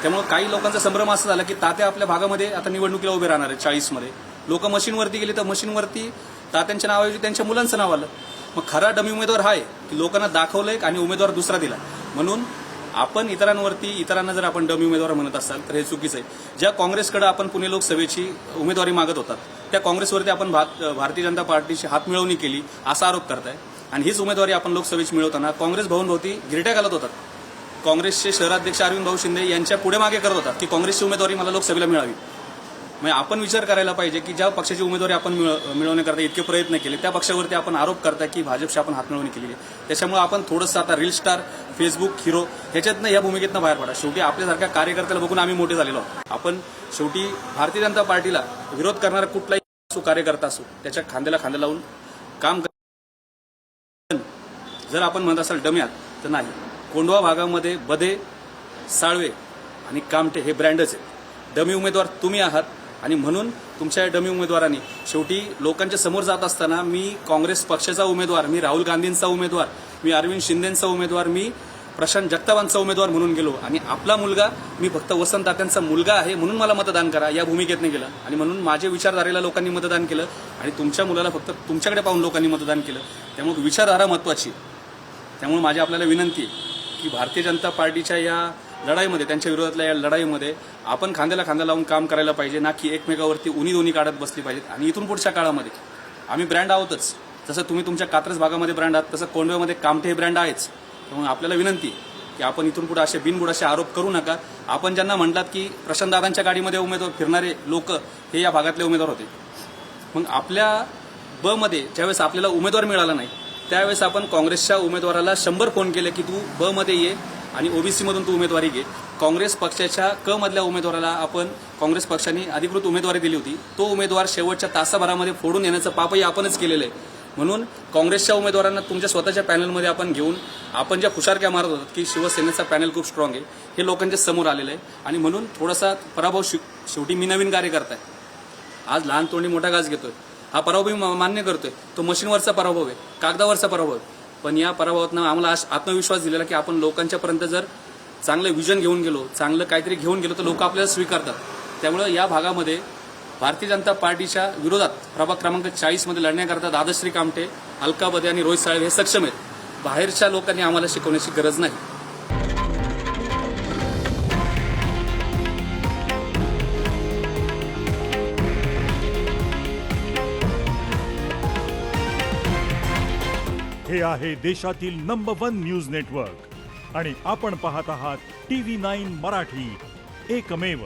त्यामुळे काही लोकांचा संभ्रम असा झाला की तात्या आपल्या भागामध्ये आता निवडणुकीला उभे राहणार आहे 40मध्ये. लोक मशीनवरती गेली तर मशीनवरती तात्यांच्या नावाऐवजी त्यांच्या मुलांचं नाव आलं. मग खरा डमी उमेदवार हा आहे की लोकांना दाखवलंय आणि उमेदवार दुसरा दिला. म्हणून आपण इतरांना जर आपण डमी उमेदवार म्हणत असाल तर हे चुकीचं आहे. ज्या काँग्रेसकडे आपण पुणे लोकसभेची उमेदवारी मागत होतात त्या काँग्रेसवरती आपण भारतीय जनता पार्टीची हातमिळवणी केली असा आरोप करताय. आणि हीच उमेदवारी आपण लोकसभेची मिळवताना काँग्रेस भवनभोवती गिरट्या घालत होतात. काँग्रेसचे शहराध्यक्ष अरविंद भाऊ शिंदे यांच्या पुढे मागे करत होतात की काँग्रेसची उमेदवारी मला लोकसभेला मिळावी. म्हणजे आपण विचार करायला पाहिजे की ज्या पक्षाची उमेदवारी आपण मिळवण्याकरता इतके प्रयत्न केले त्या पक्षावरती आपण आरोप करता की भाजपशी आपण हातमिळवणी केलेली आहे. त्याच्यामुळे आपण थोडंसं आता रील स्टार, फेसबुक हिरो ह्याच्यातनं या भूमिकेतनं बाहेर पडा. शेवटी आपल्यासारख्या कार्यकर्त्याला बघून आम्ही मोठे झालेलो आहोत. आपण शेवटी भारतीय जनता पार्टीला विरोध करणारा कुठलाही असो, कार्यकर्ता असो, त्याच्या खांद्याला खांदा लावून काम जर आपण म्हणत असाल डम्यात तर नाही. कोंढवा भागामध्ये बधे, साळवे आणि कामटे हे ब्रँडच आहेत. डमी उमेदवार तुम्ही आहात आणि म्हणून तुमच्या डमी उमेदवारांनी शेवटी लोकांच्या समोर जात असताना मी काँग्रेस पक्षाचा उमेदवार, मी राहुल गांधींचा उमेदवार, मी अरविंद शिंदेंचा उमेदवार, मी प्रशांत जगतापांचा उमेदवार म्हणून गेलो आणि आपला मुलगा मी फक्त वसंत तात्यांचा मुलगा आहे म्हणून मला मतदान करा या भूमिकेतनं गेलं. आणि म्हणून माझ्या विचारधारेला लोकांनी मतदान केलं आणि तुमच्या मुलाला फक्त तुमच्याकडे पाहून लोकांनी मतदान केलं. त्यामुळे विचारधारा महत्त्वाची. त्यामुळे माझी आपल्याला विनंती आहे की भारतीय जनता पार्टीच्या या लढाईमध्ये, त्यांच्या विरोधातल्या या लढाईमध्ये आपण खांद्याला खांदा लावून काम करायला पाहिजे, ना की एकमेकावरती उनी काढत बसली पाहिजेत. आणि इथून पुढच्या काळामध्ये आम्ही ब्रँड आहोतच. जसं तुम्ही तुमच्या कात्रज भागामध्ये ब्रँड आहात तसं कोंढव्यामध्ये कामठे हे ब्रँड आहेच. त्यामुळे आपल्याला विनंती की आपण इथून पुढे असे बिनबुडाचे आरोप करू नका. आपण ज्यांना म्हणलात की प्रशांत दादांच्या गाडीमध्ये उमेदवार फिरणारे लोक हे या भागातले उमेदवार होते. मग आपल्या ब मध्ये ज्यावेळेस आपल्याला उमेदवार मिळाला नाही त्यावेळेस आपण काँग्रेसच्या उमेदवाराला 100 फोन केले की तू ब मध्ये ये आणि ओबीसीमधून तू उमेदवारी घे. काँग्रेस पक्षाच्या क मधल्या उमेदवाराला आपण काँग्रेस पक्षाने अधिकृत उमेदवारी दिली होती. तो उमेदवार शेवटच्या तासाभरामध्ये फोडून येण्याचं पापही आपणच केलेलं आहे. म्हणून काँग्रेसच्या उमेदवारांना तुमच्या स्वतःच्या पॅनलमध्ये आपण घेऊन आपण ज्या खुशारक्या मारत होतात की शिवसेनेचा पॅनल खूप स्ट्रॉंग आहे हे लोकांच्या समोर आलेलं आहे. आणि म्हणून थोडासा पराभव शेवटी मी नवीन कार्यकर्ता आहे. आज लहान तोंडी मोठा घास घेतोय. हा पराभव मी मान्य करतोय. तो मशीनवरचा पराभव आहे, कागदावरचा पराभव आहे. पण या पराभवातनं आम्हाला आत्मविश्वास दिलेला की आपण लोकांच्यापर्यंत जर चांगलं विजन घेऊन गेलो, चांगलं काहीतरी घेऊन गेलो तर लोक आपल्याला स्वीकारतात. त्यामुळे या भागामध्ये भारतीय जनता पार्टीच्या विरोधात प्रभाग क्रमांक 40 मध्ये लढण्याकरता दादाश्री कामटे, अलका बधे आणि रोहित साळवे हे सक्षम आहेत. बाहेरच्या लोकांनी आम्हाला शिकवण्याची गरज नाही. हे आहे देशातील नंबर 1 न्यूज नेटवर्क आणि आपण पाहत आहात TV9 मराठी, एकमेव.